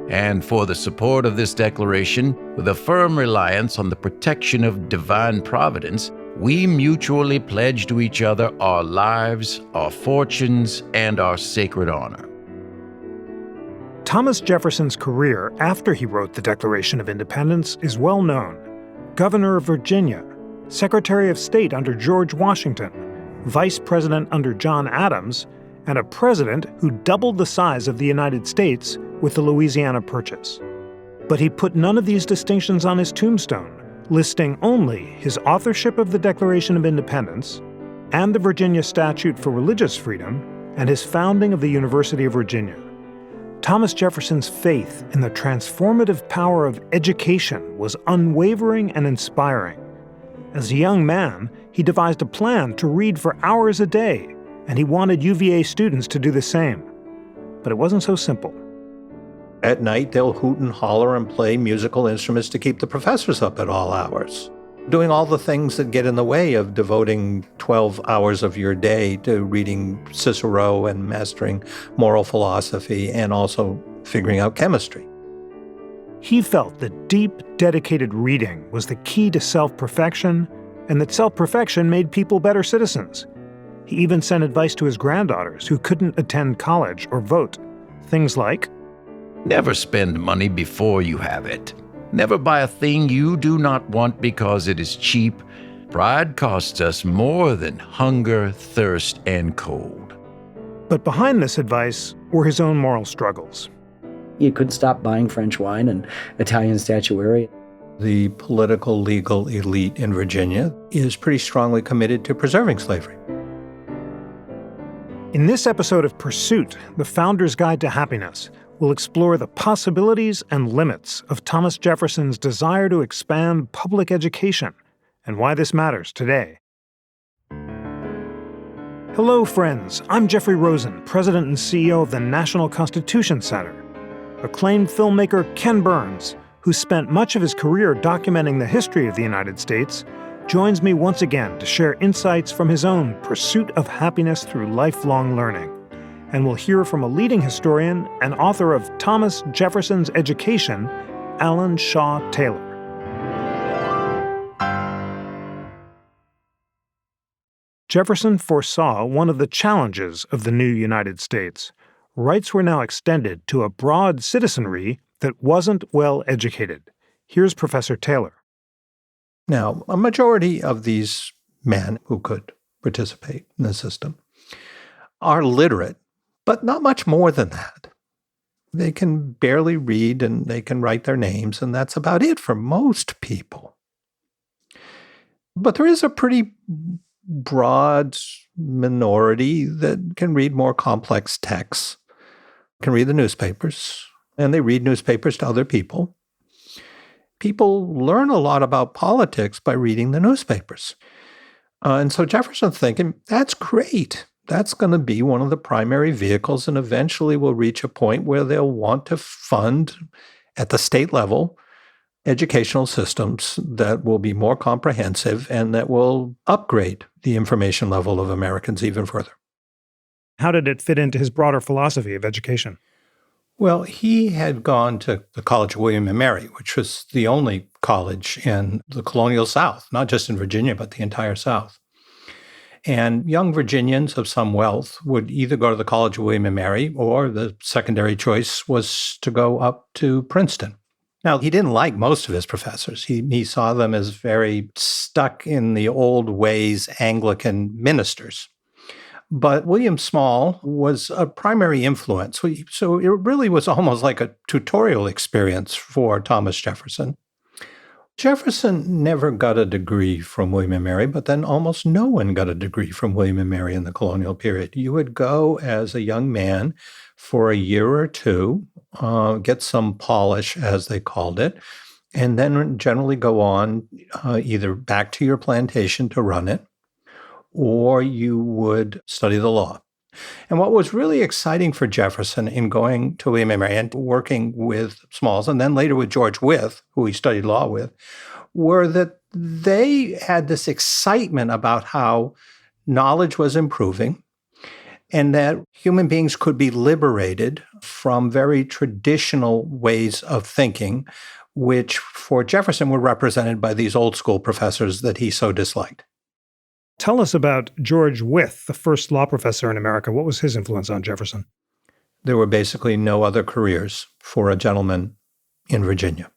And for the support of this declaration, with a firm reliance on the protection of divine providence, we mutually pledge to each other our lives, our fortunes, and our sacred honor. Thomas Jefferson's career after he wrote the Declaration of Independence is well known. Governor of Virginia, Secretary of State under George Washington, Vice President under John Adams, and a president who doubled the size of the United States with the Louisiana Purchase. But he put none of these distinctions on his tombstone, listing only his authorship of the Declaration of Independence and the Virginia Statute for Religious Freedom and his founding of the University of Virginia. Thomas Jefferson's faith in the transformative power of education was unwavering and inspiring. As a young man, he devised a plan to read for hours a day, and he wanted UVA students to do the same. But it wasn't so simple. At night, they'll hoot and holler and play musical instruments to keep the professors up at all hours, doing all the things that get in the way of devoting 12 hours of your day to reading Cicero and mastering moral philosophy and also figuring out chemistry. He felt that deep, dedicated reading was the key to self-perfection, and that self-perfection made people better citizens. He even sent advice to his granddaughters who couldn't attend college or vote. Things like, never spend money before you have it. Never buy a thing you do not want because it is cheap. Pride costs us more than hunger, thirst, and cold. But behind this advice were his own moral struggles. You couldn't stop buying French wine and Italian statuary. The political legal elite in Virginia is pretty strongly committed to preserving slavery. In this episode of Pursuit, the Founder's Guide to Happiness, we'll explore the possibilities and limits of Thomas Jefferson's desire to expand public education and why this matters today. Hello, friends. I'm Jeffrey Rosen, President and CEO of the National Constitution Center. Acclaimed filmmaker Ken Burns, who spent much of his career documenting the history of the United States, joins me once again to share insights from his own pursuit of happiness through lifelong learning. And we'll hear from a leading historian and author of Thomas Jefferson's Education, Alan Shaw Taylor. Jefferson foresaw one of the challenges of the new United States. Rights were now extended to a broad citizenry that wasn't well educated. Here's Professor Taylor. Now, a majority of these men who could participate in the system are literate, but not much more than that. They can barely read and they can write their names, and that's about it for most people. But there is a pretty broad minority that can read more complex texts, can read the newspapers, and they read newspapers to other people. People learn a lot about politics by reading the newspapers. And so Jefferson's thinking, that's great. That's going to be one of the primary vehicles, and eventually we'll reach a point where they'll want to fund, at the state level, educational systems that will be more comprehensive and that will upgrade the information level of Americans even further. How did it fit into his broader philosophy of education? Well, he had gone to the College of William and Mary, which was the only college in the colonial South, not just in Virginia, but the entire South. And young Virginians of some wealth would either go to the College of William and Mary, or the secondary choice was to go up to Princeton. Now, he didn't like most of his professors. He saw them as very stuck in the old ways Anglican ministers. But William Small was a primary influence. So it really was almost like a tutorial experience for Thomas Jefferson. Jefferson never got a degree from William and Mary, but then almost no one got a degree from William and Mary in the colonial period. You would go as a young man for a year or two, get some polish, as they called it, and then generally go on either back to your plantation to run it, or you would study the law. And what was really exciting for Jefferson in going to William and Mary and working with Smalls, and then later with George Wythe, who he studied law with, were that they had this excitement about how knowledge was improving, and that human beings could be liberated from very traditional ways of thinking, which for Jefferson were represented by these old school professors that he so disliked. Tell us about George Wythe, the first law professor in America. What was his influence on Jefferson? There were basically no other careers for a gentleman in Virginia.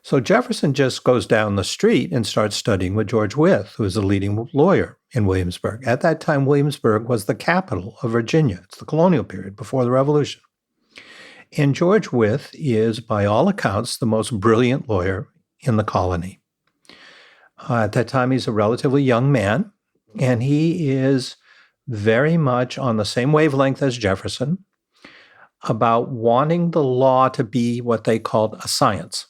So Jefferson just goes down the street and starts studying with George Wythe, who was a leading lawyer in Williamsburg. At that time, Williamsburg was the capital of Virginia. It's the colonial period before the Revolution. And George Wythe is, by all accounts, the most brilliant lawyer in the colony. At that time, he's a relatively young man, and he is very much on the same wavelength as Jefferson about wanting the law to be what they called a science,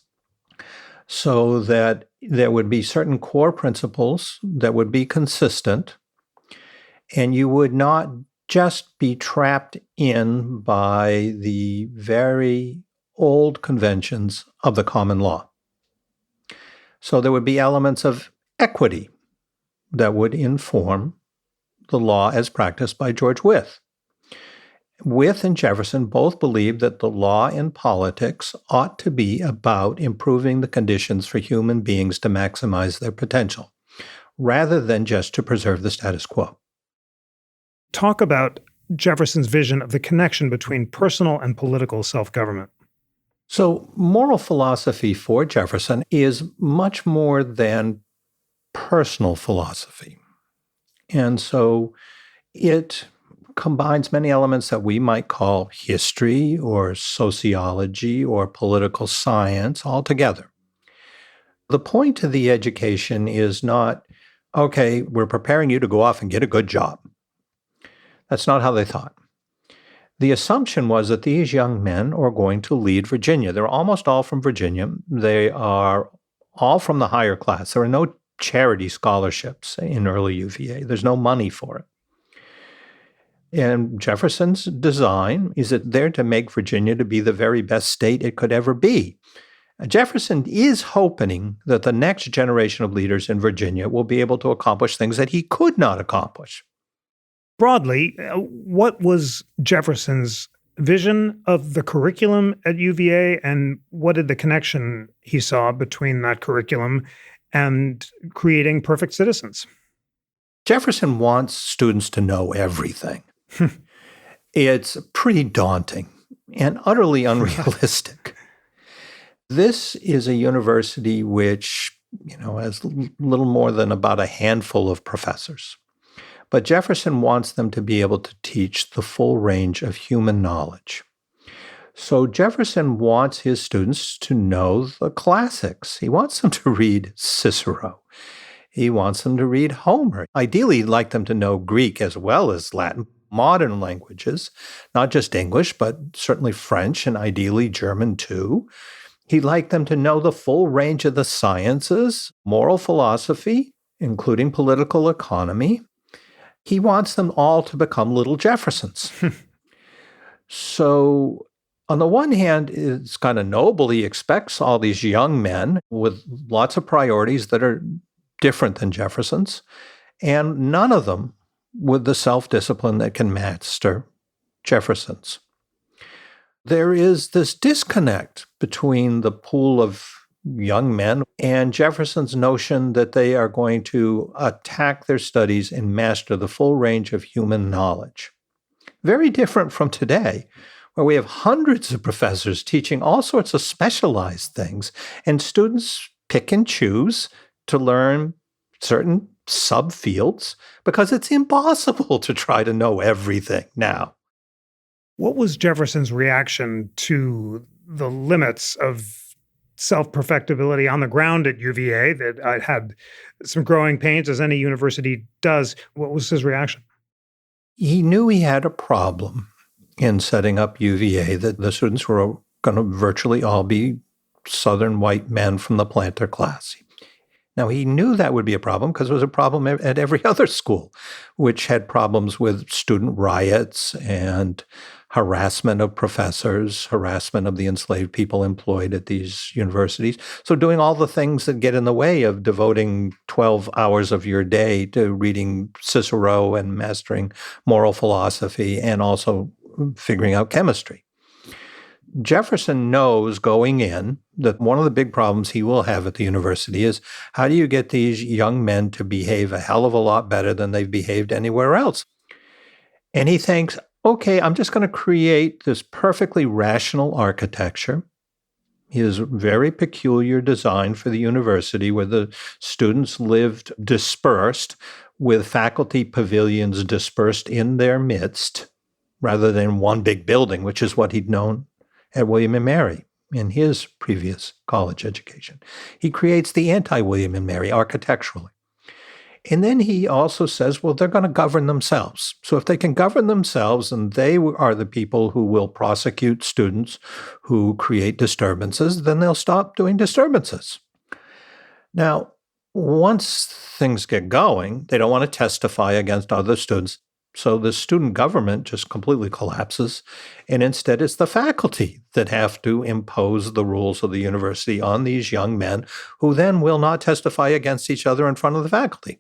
so that there would be certain core principles that would be consistent, and you would not just be trapped in by the very old conventions of the common law. So there would be elements of equity that would inform the law as practiced by George Wythe. Wythe and Jefferson both believed that the law and politics ought to be about improving the conditions for human beings to maximize their potential, rather than just to preserve the status quo. Talk about Jefferson's vision of the connection between personal and political self-government. So moral philosophy for Jefferson is much more than personal philosophy. And so it combines many elements that we might call history or sociology or political science all together. The point of the education is not, okay, we're preparing you to go off and get a good job. That's not how they thought. The assumption was that these young men are going to lead Virginia. They're almost all from Virginia. They are all from the higher class. There are no charity scholarships in early UVA. There's no money for it. And Jefferson's design is that they're to make Virginia to be the very best state it could ever be. Jefferson is hoping that the next generation of leaders in Virginia will be able to accomplish things that he could not accomplish. Broadly, what was Jefferson's vision of the curriculum at UVA, and what did the connection he saw between that curriculum and creating perfect citizens? Jefferson wants students to know everything. It's pretty daunting and utterly unrealistic. This is a university which, has little more than about a handful of professors. But Jefferson wants them to be able to teach the full range of human knowledge. So Jefferson wants his students to know the classics. He wants them to read Cicero. He wants them to read Homer. Ideally, he'd like them to know Greek as well as Latin, modern languages, not just English, but certainly French and ideally German too. He'd like them to know the full range of the sciences, moral philosophy, including political economy. He wants them all to become little Jeffersons. So on the one hand, it's kind of noble. He expects all these young men with lots of priorities that are different than Jefferson's, and none of them with the self-discipline that can master Jefferson's. There is this disconnect between the pool of young men and Jefferson's notion that they are going to attack their studies and master the full range of human knowledge. Very different from today, where we have hundreds of professors teaching all sorts of specialized things, and students pick and choose to learn certain subfields because it's impossible to try to know everything now. What was Jefferson's reaction to the limits of self-perfectibility on the ground at UVA that had some growing pains, as any university does? What was his reaction? He knew he had a problem in setting up UVA, that the students were going to virtually all be Southern white men from the planter class. Now, he knew that would be a problem because it was a problem at every other school, which had problems with student riots and harassment of professors, harassment of the enslaved people employed at these universities. So doing all the things that get in the way of devoting 12 hours of your day to reading Cicero and mastering moral philosophy and also figuring out chemistry. Jefferson knows going in that one of the big problems he will have at the university is how do you get these young men to behave a hell of a lot better than they've behaved anywhere else? And he thinks, okay, I'm just going to create this perfectly rational architecture. His very peculiar design for the university where the students lived dispersed with faculty pavilions dispersed in their midst rather than one big building, which is what he'd known at William and Mary in his previous college education. He creates the anti-William and Mary architecturally. And then he also says, well, they're going to govern themselves. So if they can govern themselves and they are the people who will prosecute students who create disturbances, then they'll stop doing disturbances. Now, once things get going, they don't want to testify against other students. So the student government just completely collapses, and instead it's the faculty that have to impose the rules of the university on these young men who then will not testify against each other in front of the faculty.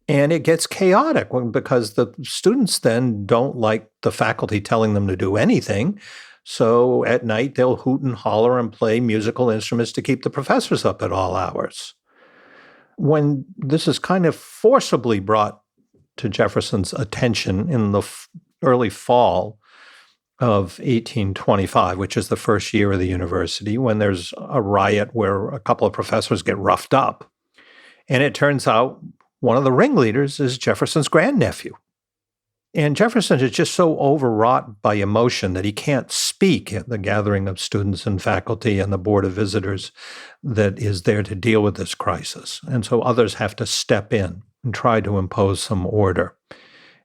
And it gets chaotic because the students then don't like the faculty telling them to do anything. So at night they'll hoot and holler and play musical instruments to keep the professors up at all hours. When this is kind of forcibly brought to Jefferson's attention in the early fall of 1825, which is the first year of the university, when there's a riot where a couple of professors get roughed up. And it turns out one of the ringleaders is Jefferson's grandnephew. And Jefferson is just so overwrought by emotion that he can't speak at the gathering of students and faculty and the board of visitors that is there to deal with this crisis. And so others have to step in and try to impose some order.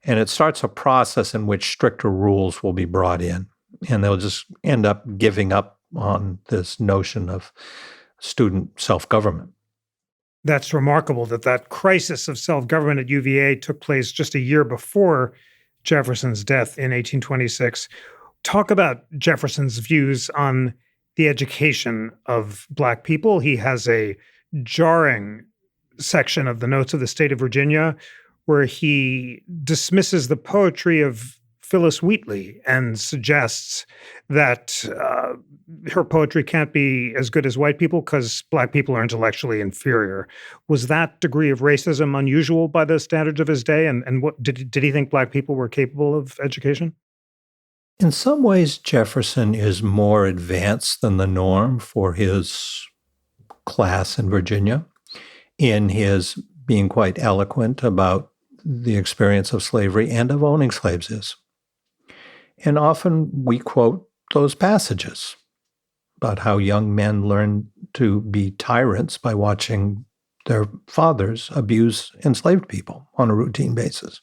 And it starts a process in which stricter rules will be brought in, and they'll just end up giving up on this notion of student self-government. That's remarkable that crisis of self-government at UVA took place just a year before Jefferson's death in 1826. Talk about Jefferson's views on the education of Black people. He has a jarring section of the Notes of the State of Virginia where he dismisses the poetry of Phillis Wheatley and suggests that her poetry can't be as good as white people because Black people are intellectually inferior. Was that degree of racism unusual by the standards of his day? And what did he think Black people were capable of education? In some ways, Jefferson is more advanced than the norm for his class in Virginia, in his being quite eloquent about the experience of slavery and of owning slaves is. And often we quote those passages about how young men learn to be tyrants by watching their fathers abuse enslaved people on a routine basis.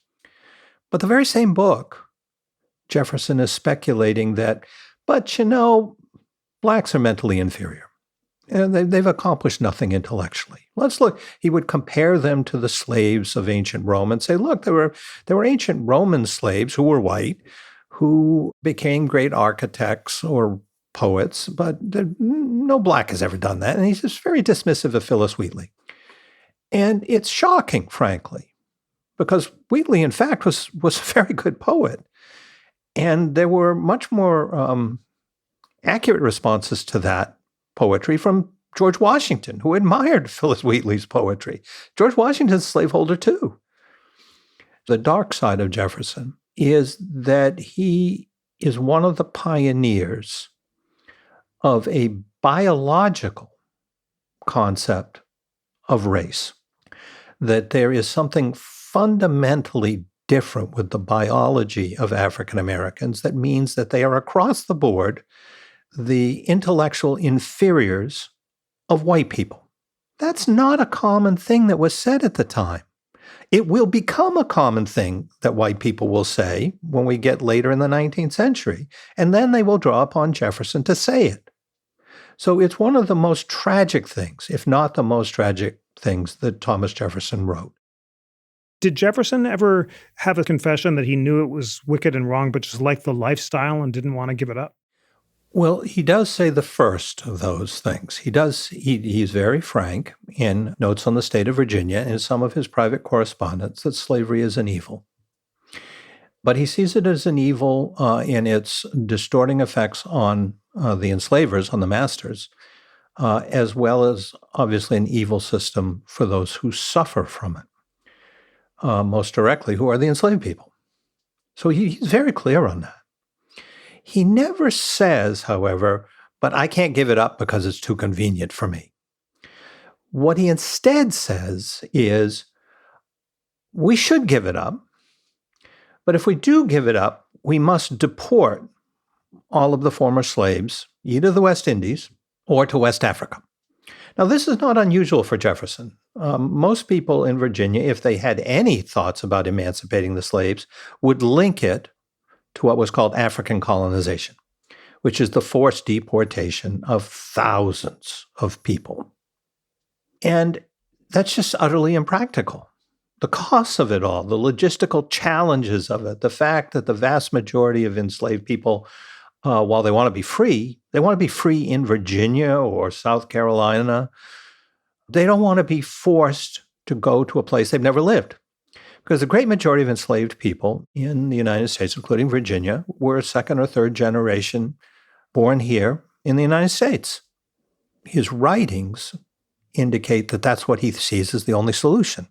But the very same book, Jefferson is speculating that, but Blacks are mentally inferior. And they've accomplished nothing intellectually. Let's look. He would compare them to the slaves of ancient Rome and say, look, there were ancient Roman slaves who were white, who became great architects or poets, but no Black has ever done that. And he's just very dismissive of Phillis Wheatley. And it's shocking, frankly, because Wheatley, in fact, was a very good poet. And there were much more accurate responses to that poetry from George Washington, who admired Phillis Wheatley's poetry. George Washington's a slaveholder, too. The dark side of Jefferson is that he is one of the pioneers of a biological concept of race, that there is something fundamentally different with the biology of African Americans that means that they are across the board the intellectual inferiors of white people. That's not a common thing that was said at the time. It will become a common thing that white people will say when we get later in the 19th century, and then they will draw upon Jefferson to say it. So it's one of the most tragic things, if not the most tragic things that Thomas Jefferson wrote. Did Jefferson ever have a confession that he knew it was wicked and wrong, but just liked the lifestyle and didn't want to give it up? Well, he does say the first of those things. He's very frank in Notes on the State of Virginia and in some of his private correspondence that slavery is an evil. But he sees it as an evil in its distorting effects on the enslavers, on the masters, as well as obviously an evil system for those who suffer from it, most directly, who are the enslaved people. So he's very clear on that. He never says, however, but I can't give it up because it's too convenient for me. What he instead says is, we should give it up, but if we do give it up, we must deport all of the former slaves, either to the West Indies or to West Africa. Now, this is not unusual for Jefferson. Most people in Virginia, if they had any thoughts about emancipating the slaves, would link it to what was called African colonization, which is the forced deportation of thousands of people. And that's just utterly impractical. The costs of it all, the logistical challenges of it, the fact that the vast majority of enslaved people, while they want to be free in Virginia or South Carolina. They don't want to be forced to go to a place they've never lived. Because the great majority of enslaved people in the United States, including Virginia, were second or third generation born here in the United States. His writings indicate that that's what he sees as the only solution,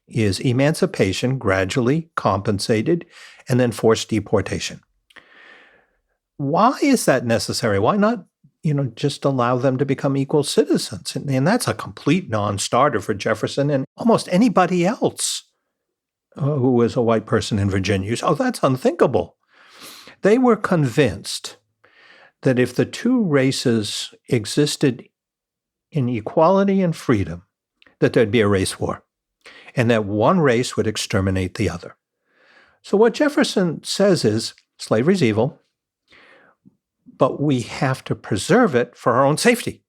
is emancipation gradually compensated and then forced deportation. Why is that necessary? Why not, just allow them to become equal citizens? And that's a complete non-starter for Jefferson and almost anybody else who was a white person in Virginia. Oh, that's unthinkable. They were convinced that if the two races existed in equality and freedom, that there'd be a race war, and that one race would exterminate the other. So what Jefferson says is, slavery's evil, but we have to preserve it for our own safety.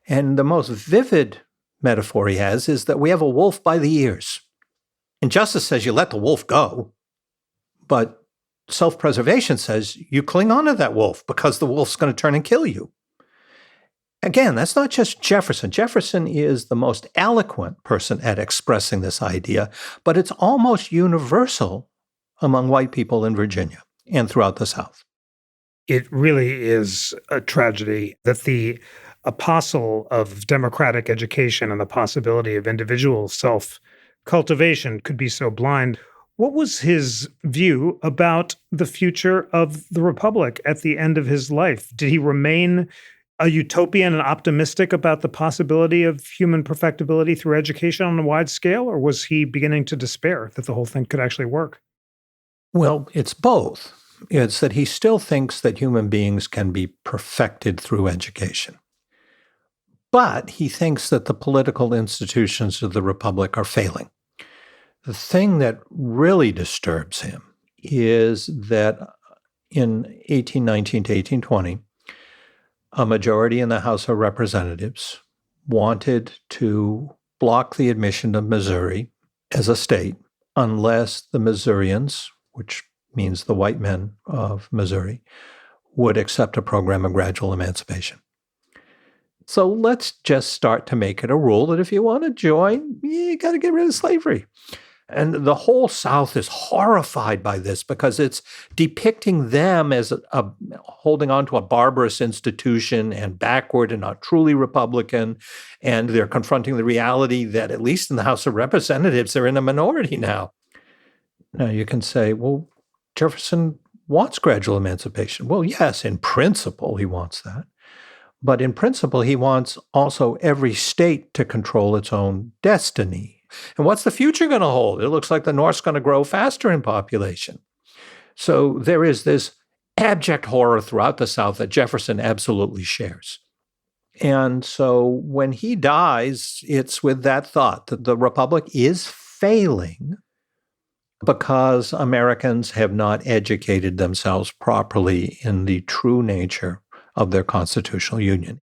And the most vivid metaphor he has is that we have a wolf by the ears. And justice says you let the wolf go, but self-preservation says you cling on to that wolf because the wolf's going to turn and kill you. Again, that's not just Jefferson. Jefferson is the most eloquent person at expressing this idea, but it's almost universal among white people in Virginia and throughout the South. It really is a tragedy that the apostle of democratic education and the possibility of individual self-cultivation could be so blind. What was his view about the future of the Republic at the end of his life? Did he remain a utopian and optimistic about the possibility of human perfectibility through education on a wide scale, or was he beginning to despair that the whole thing could actually work? Well, it's both. It's that he still thinks that human beings can be perfected through education. But he thinks that the political institutions of the Republic are failing. The thing that really disturbs him is that in 1819 to 1820, a majority in the House of Representatives wanted to block the admission of Missouri as a state unless the Missourians, which means the white men of Missouri, would accept a program of gradual emancipation. So let's just start to make it a rule that if you want to join, you got to get rid of slavery. And the whole South is horrified by this because it's depicting them as holding on to a barbarous institution and backward and not truly Republican. And they're confronting the reality that, at least in the House of Representatives, they're in a minority now. Now you can say, well, Jefferson wants gradual emancipation. Well, yes, in principle, he wants that. But in principle, he wants also every state to control its own destiny. And what's the future going to hold? It looks like the North's going to grow faster in population. So there is this abject horror throughout the South that Jefferson absolutely shares. And so when he dies, it's with that thought that the Republic is failing because Americans have not educated themselves properly in the true nature of their constitutional union.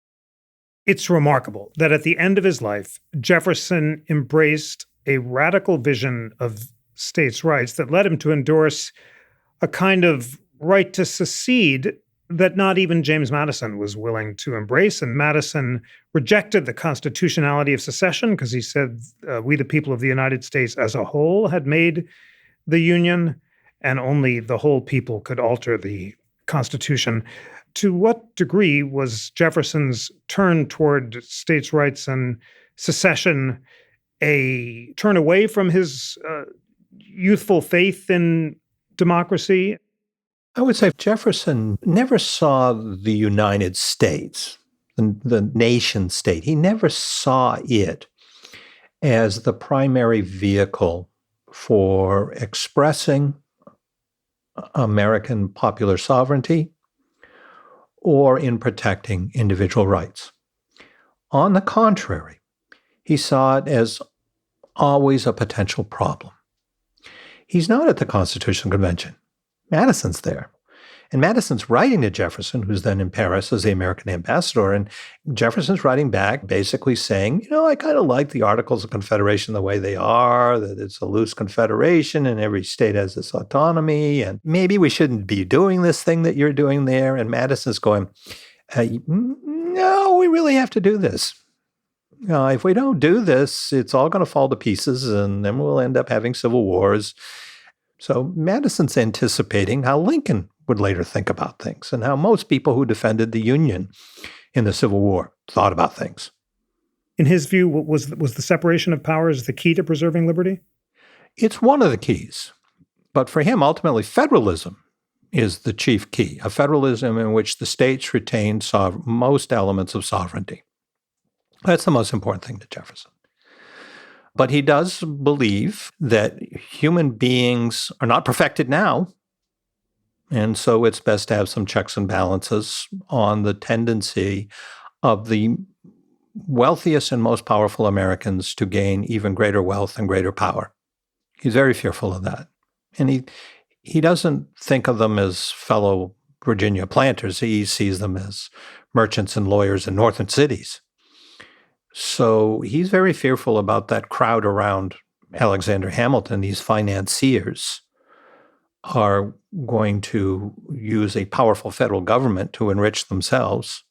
It's remarkable that at the end of his life, Jefferson embraced a radical vision of states' rights that led him to endorse a kind of right to secede that not even James Madison was willing to embrace. And Madison rejected the constitutionality of secession because he said, we, the people of the United States as a whole, had made the Union, and only the whole people could alter the Constitution. To what degree was Jefferson's turn toward states' rights and secession a turn away from his youthful faith in democracy? I would say Jefferson never saw the United States, the nation state. He never saw it as the primary vehicle for expressing American popular sovereignty or in protecting individual rights. On the contrary, he saw it as always a potential problem. He's not at the Constitutional Convention. Madison's there. And Madison's writing to Jefferson, who's then in Paris as the American ambassador, and Jefferson's writing back basically saying, I kind of like the Articles of Confederation the way they are, that it's a loose confederation and every state has its autonomy, and maybe we shouldn't be doing this thing that you're doing there. And Madison's going, no, we really have to do this. If we don't do this, it's all going to fall to pieces, and then we'll end up having civil wars. So Madison's anticipating how Lincoln would later think about things and how most people who defended the Union in the Civil War thought about things. In his view, was the separation of powers the key to preserving liberty? It's one of the keys. But for him, ultimately, federalism is the chief key, a federalism in which the states retain most elements of sovereignty. That's the most important thing to Jefferson. But he does believe that human beings are not perfected now, and so it's best to have some checks and balances on the tendency of the wealthiest and most powerful Americans to gain even greater wealth and greater power. He's very fearful of that. And he doesn't think of them as fellow Virginia planters. He sees them as merchants and lawyers in northern cities. So he's very fearful about that crowd around Alexander Hamilton. These financiers are going to use a powerful federal government to enrich themselves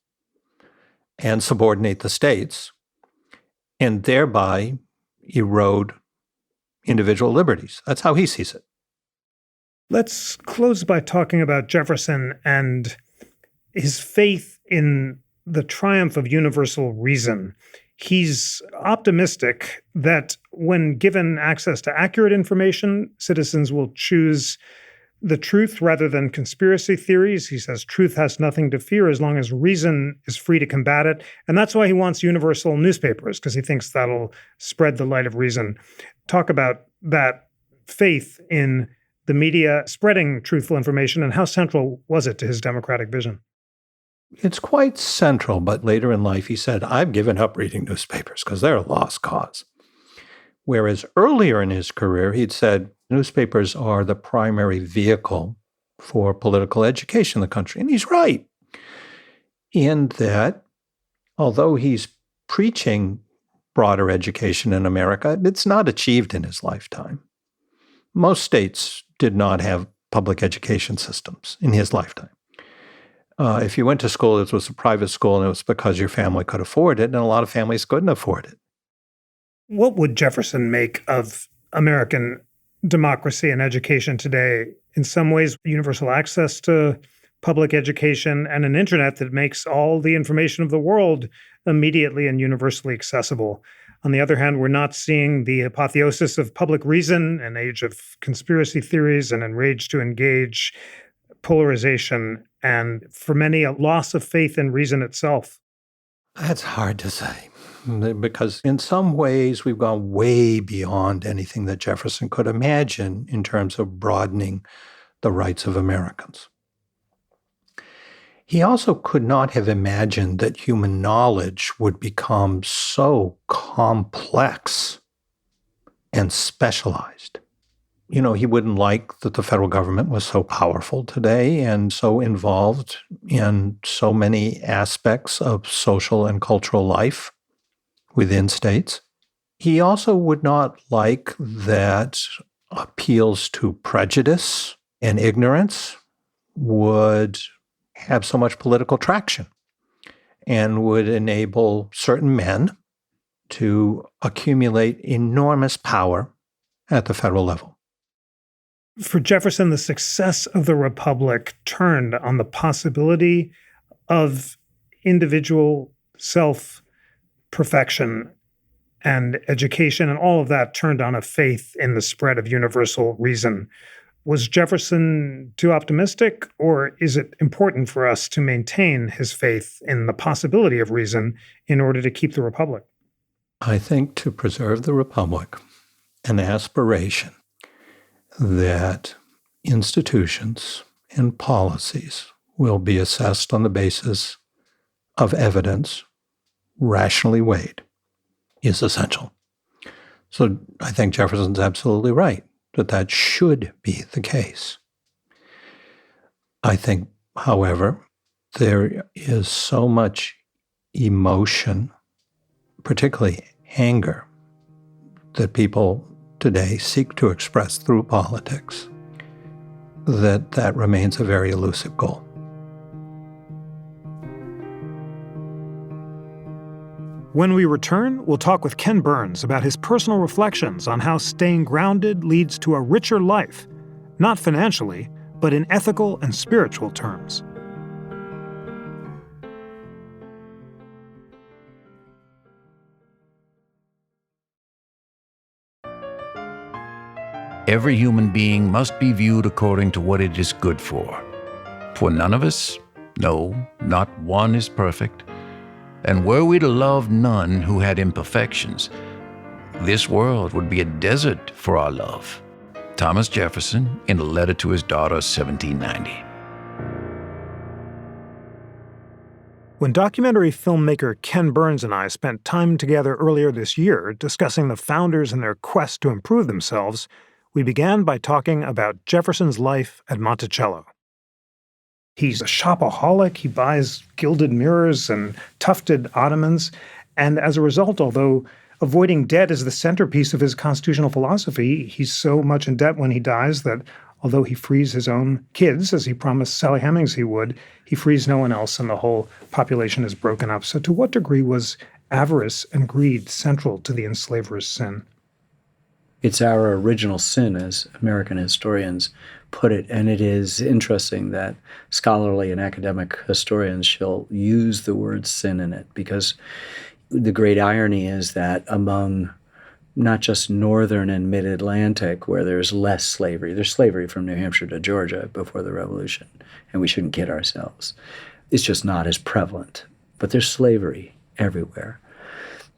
and subordinate the states, and thereby erode individual liberties. That's how he sees it. Let's close by talking about Jefferson and his faith in the triumph of universal reason. He's optimistic that when given access to accurate information, citizens will choose the truth rather than conspiracy theories. He says truth has nothing to fear as long as reason is free to combat it. And that's why he wants universal newspapers, because he thinks that'll spread the light of reason. Talk about that faith in the media spreading truthful information, and how central was it to his democratic vision? It's quite central, but later in life he said, I've given up reading newspapers because they're a lost cause. Whereas earlier in his career, he'd said newspapers are the primary vehicle for political education in the country. And he's right in that although he's preaching broader education in America, it's not achieved in his lifetime. Most states did not have public education systems in his lifetime. If you went to school, it was a private school, and it was because your family could afford it, and a lot of families couldn't afford it. What would Jefferson make of American democracy and education today? In some ways, universal access to public education and an internet that makes all the information of the world immediately and universally accessible. On the other hand, we're not seeing the apotheosis of public reason, an age of conspiracy theories and enraged to engage, polarization, and for many, a loss of faith in reason itself. That's hard to say, because in some ways we've gone way beyond anything that Jefferson could imagine in terms of broadening the rights of Americans. He also could not have imagined that human knowledge would become so complex and specialized, He wouldn't like that the federal government was so powerful today and so involved in so many aspects of social and cultural life within states. He also would not like that appeals to prejudice and ignorance would have so much political traction and would enable certain men to accumulate enormous power at the federal level. For Jefferson, the success of the Republic turned on the possibility of individual self-perfection and education, and all of that turned on a faith in the spread of universal reason. Was Jefferson too optimistic, or is it important for us to maintain his faith in the possibility of reason in order to keep the Republic? I think to preserve the Republic, an aspiration that institutions and policies will be assessed on the basis of evidence rationally weighed is essential. So I think Jefferson's absolutely right that should be the case. I think, however, there is so much emotion, particularly anger, that people today seek to express through politics, that remains a very elusive goal. When we return, we'll talk with Ken Burns about his personal reflections on how staying grounded leads to a richer life, not financially, but in ethical and spiritual terms. Every human being must be viewed according to what it is good for. For none of us, no, not one is perfect. And were we to love none who had imperfections, this world would be a desert for our love. Thomas Jefferson in a letter to his daughter, 1790. When documentary filmmaker Ken Burns and I spent time together earlier this year discussing the founders and their quest to improve themselves, we began by talking about Jefferson's life at Monticello. He's a shopaholic. He buys gilded mirrors and tufted ottomans. And as a result, although avoiding debt is the centerpiece of his constitutional philosophy, he's so much in debt when he dies that although he frees his own kids, as he promised Sally Hemings he would, he frees no one else and the whole population is broken up. So to what degree was avarice and greed central to the enslaver's sin? It's our original sin, as American historians put it, and it is interesting that scholarly and academic historians shall use the word sin in it, because the great irony is that among not just northern and mid-Atlantic, where there's less slavery, there's slavery from New Hampshire to Georgia before the Revolution, and we shouldn't kid ourselves. It's just not as prevalent, but there's slavery everywhere.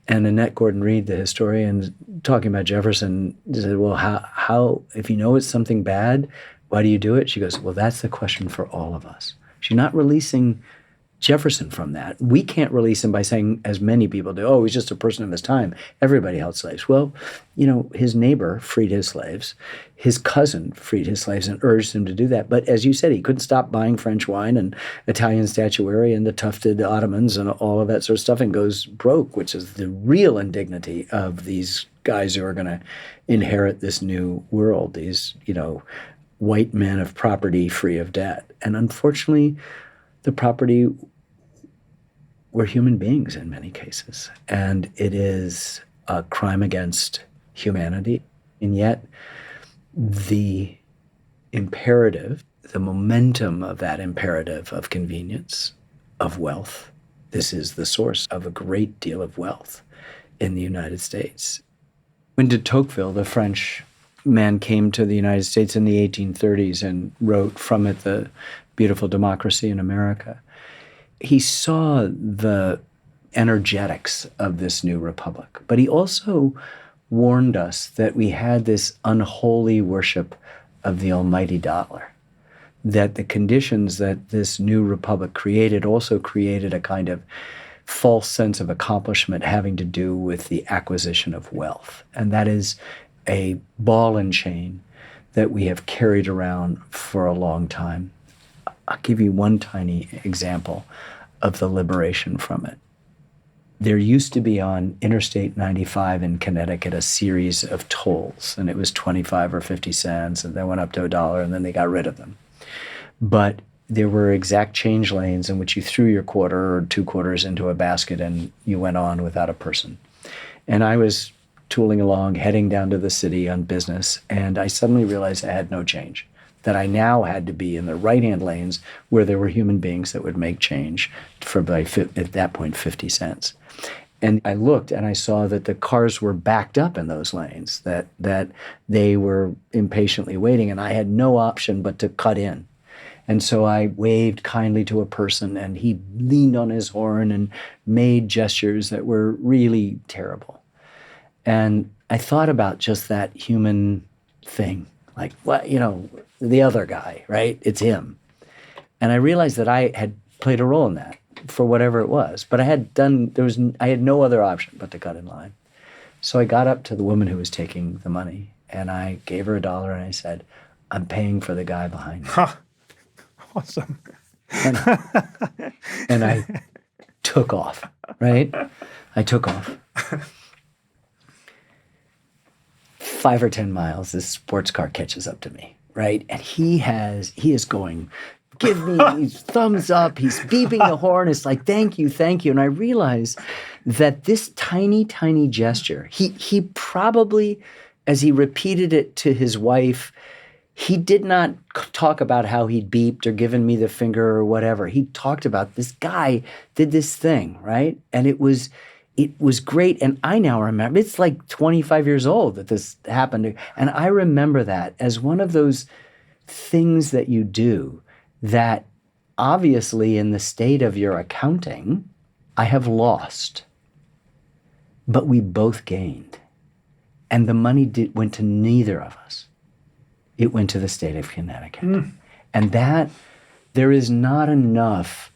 And Annette Gordon-Reed, the historian, talking about Jefferson, said, well, how, if you know it's something bad, why do you do it? She goes, well, that's the question for all of us. She's not releasing Jefferson from that. We can't release him by saying, as many people do, oh, he's just a person of his time. Everybody held slaves. Well, his neighbor freed his slaves. His cousin freed his slaves and urged him to do that. But as you said, he couldn't stop buying French wine and Italian statuary and the tufted ottomans and all of that sort of stuff and goes broke, which is the real indignity of these guys who are going to inherit this new world, these, white men of property free of debt. And unfortunately, the property were human beings in many cases. And it is a crime against humanity. And yet the imperative, the momentum of that imperative of convenience, of wealth, this is the source of a great deal of wealth in the United States. When de Tocqueville, the French man, came to the United States in the 1830s and wrote from it The Beautiful Democracy in America, he saw the energetics of this new republic, but he also warned us that we had this unholy worship of the almighty dollar, that the conditions that this new republic created also created a kind of false sense of accomplishment having to do with the acquisition of wealth. And that is a ball and chain that we have carried around for a long time. I'll give you one tiny example of the liberation from it. There used to be on Interstate 95 in Connecticut a series of tolls, and it was 25 or 50 cents, and then went up to $1, and then they got rid of them. But there were exact change lanes in which you threw your quarter or 2 quarters into a basket and you went on without a person. And I was tooling along, heading down to the city on business, and I suddenly realized I had no change, that I now had to be in the right-hand lanes where there were human beings that would make change for, at that point, 50 cents. And I looked and I saw that the cars were backed up in those lanes, that they were impatiently waiting, and I had no option but to cut in. And so I waved kindly to a person, and he leaned on his horn and made gestures that were really terrible. And I thought about just that human thing, like, what, the other guy, right? It's him. And I realized that I had played a role in that for whatever it was. But I had no other option but to cut in line. So I got up to the woman who was taking the money, and I gave her $1, and I said, "I'm paying for the guy behind me." Huh. Awesome. And I took off, right? I took off. 5 or 10 miles, this sports car catches up to me, right? And he is going, give me these thumbs up. He's beeping the horn. It's like, thank you, thank you. And I realize that this tiny, tiny gesture, he probably, as he repeated it to his wife, he did not talk about how he'd beeped or given me the finger or whatever. He talked about this guy did this thing, right? And it was great. And I now remember, it's like 25 years old that this happened. And I remember that as one of those things that you do that obviously in the state of your accounting, I have lost, but we both gained. And the money went to neither of us. It went to the state of Connecticut. And that, there is not enough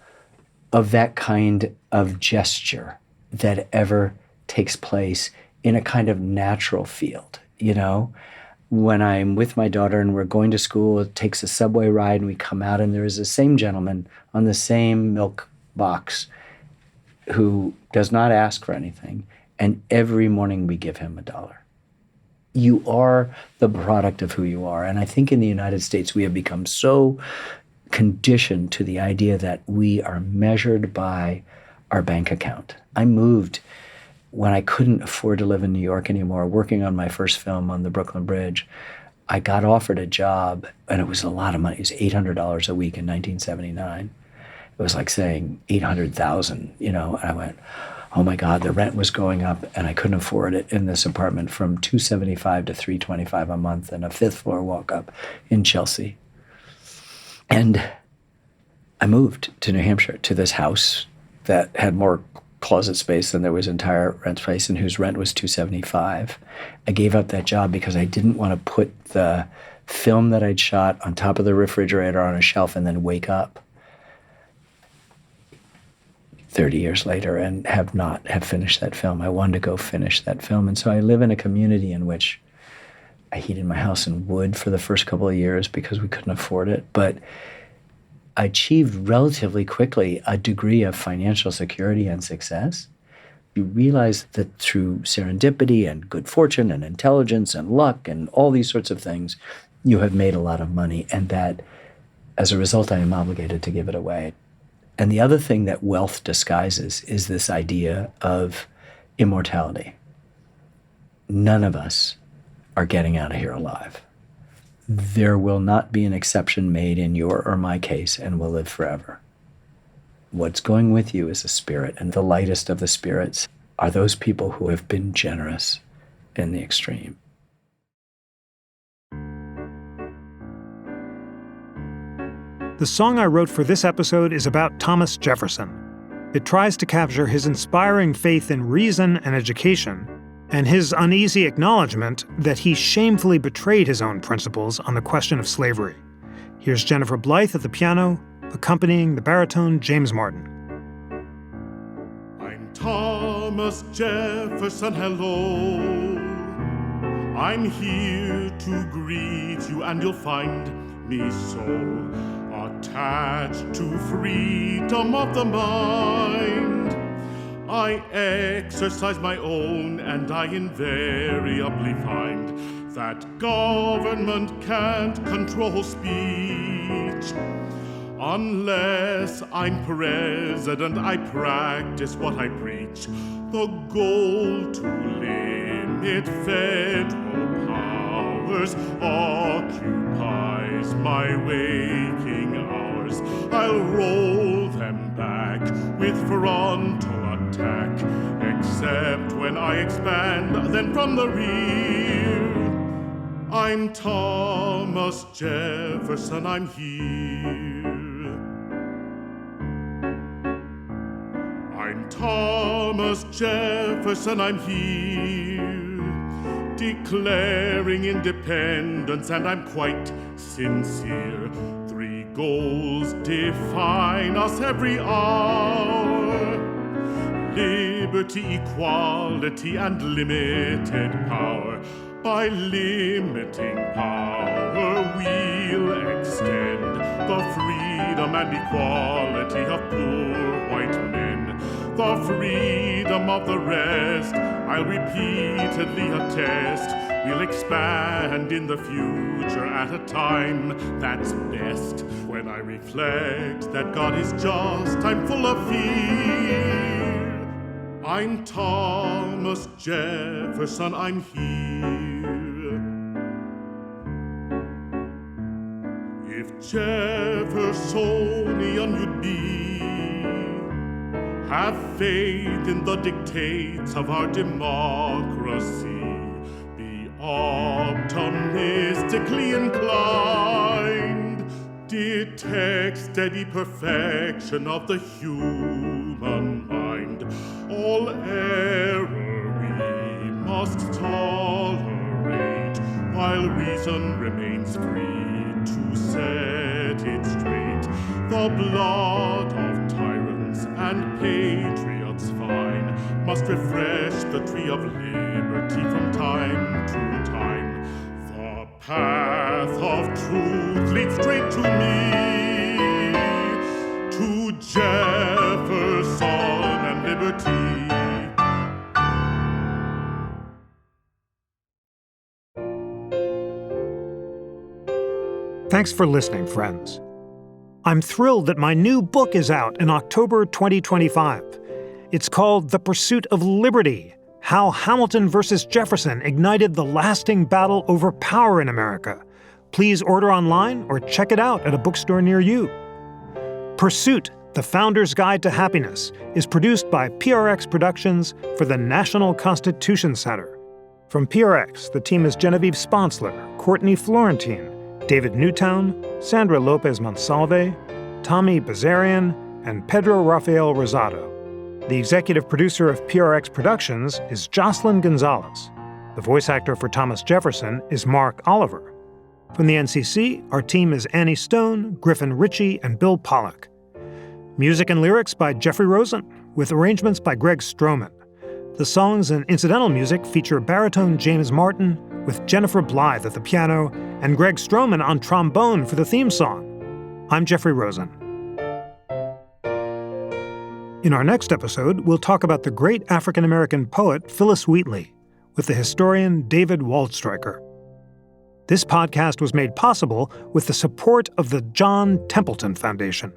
of that kind of gesture that ever takes place in a kind of natural field, When I'm with my daughter and we're going to school, it takes a subway ride and we come out and there is the same gentleman on the same milk box who does not ask for anything. And every morning we give him $1. You are the product of who you are. And I think in the United States, we have become so conditioned to the idea that we are measured by our bank account. I moved when I couldn't afford to live in New York anymore, working on my first film on the Brooklyn Bridge. I got offered a job, and it was a lot of money. It was $800 a week in 1979. It was like saying 800,000, And I went, oh my God, the rent was going up, and I couldn't afford it in this apartment from $275 to $325 a month, and a 5th floor walk-up in Chelsea. And I moved to New Hampshire, to this house that had more closet space than there was entire rent space, and whose rent was $275. I gave up that job because I didn't want to put the film that I'd shot on top of the refrigerator on a shelf and then wake up 30 years later and have finished that film. I wanted to go finish that film. And so I live in a community in which I heated my house in wood for the first couple of years because we couldn't afford it. But I achieved relatively quickly a degree of financial security and success. You realize that through serendipity and good fortune and intelligence and luck and all these sorts of things, you have made a lot of money, and that as a result, I am obligated to give it away. And the other thing that wealth disguises is this idea of immortality. None of us are getting out of here alive. There will not be an exception made in your or my case, and will live forever. What's going with you is a spirit, and the lightest of the spirits are those people who have been generous in the extreme. The song I wrote for this episode is about Thomas Jefferson. It tries to capture his inspiring faith in reason and education, and his uneasy acknowledgement that he shamefully betrayed his own principles on the question of slavery. Here's Jennifer Blythe at the piano, accompanying the baritone James Martin. I'm Thomas Jefferson, hello. I'm here to greet you, and you'll find me so attached to freedom of the mind. I exercise my own, and I invariably find that government can't control speech. Unless I'm president, I practice what I preach. The goal to limit federal powers occupies my waking hours. I'll roll them back with frontal attack, except when I expand, then from the rear. I'm Thomas Jefferson, I'm here. I'm Thomas Jefferson, I'm here, declaring independence, and I'm quite sincere. 3 goals define us every hour: liberty, equality, and limited power. By limiting power, we'll extend the freedom and equality of poor white men. The freedom of the rest, I'll repeatedly attest. We'll expand in the future at a time that's best. When I reflect that God is just, I'm full of fear. I'm Thomas Jefferson, I'm here. If Jeffersonian you'd be, have faith in the dictates of our democracy, be optimistically inclined, detect steady perfection of the human mind. All error we must tolerate, while reason remains free to set it straight. The blood of tyrants and patriots fine must refresh the tree of liberty from time to time. The path of truth leads straight to me, to Jefferson and liberty. Thanks for listening, friends. I'm thrilled that my new book is out in October 2025. It's called The Pursuit of Liberty: How Hamilton versus Jefferson Ignited the Lasting Battle Over Power in America. Please order online or check it out at a bookstore near you. Pursuit, The Founder's Guide to Happiness, is produced by PRX Productions for the National Constitution Center. From PRX, the team is Genevieve Sponsler, Courtney Florentine, David Newtown, Sandra Lopez Monsalve, Tommy Bazarian, and Pedro Rafael Rosado. The executive producer of PRX Productions is Jocelyn Gonzalez. The voice actor for Thomas Jefferson is Mark Oliver. From the NCC, our team is Annie Stone, Griffin Ritchie, and Bill Pollack. Music and lyrics by Jeffrey Rosen, with arrangements by Greg Stroman. The songs and incidental music feature baritone James Martin, with Jennifer Blythe at the piano and Greg Stroman on trombone for the theme song. I'm Jeffrey Rosen. In our next episode, we'll talk about the great African-American poet Phyllis Wheatley with the historian David Waldstreicher. This podcast was made possible with the support of the John Templeton Foundation.